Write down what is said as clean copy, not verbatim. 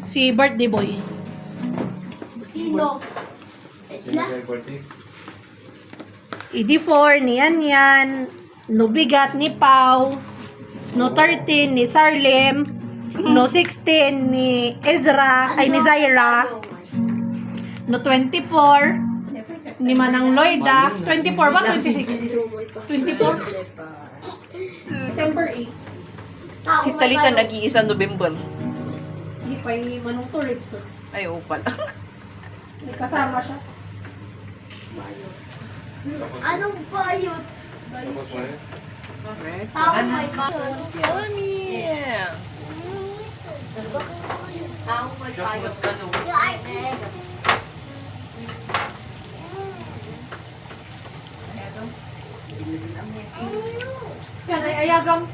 Si birthday boy. Sino? ED4 ni Yan. No Bigat ni Pau. No 13 ni Sarlim. No 16 ni Ezra. Ay, ni Zaira. No 24 ni Manang Loida. 24 ba? 26? 24? September 8. Si Talita nag-iisa November. Hindi pa yung Manong Tulips. Ay, oo pala. May kasama siya. Anong bayot? Tao may bayot. Tao may bayot. Yan ay ayagam.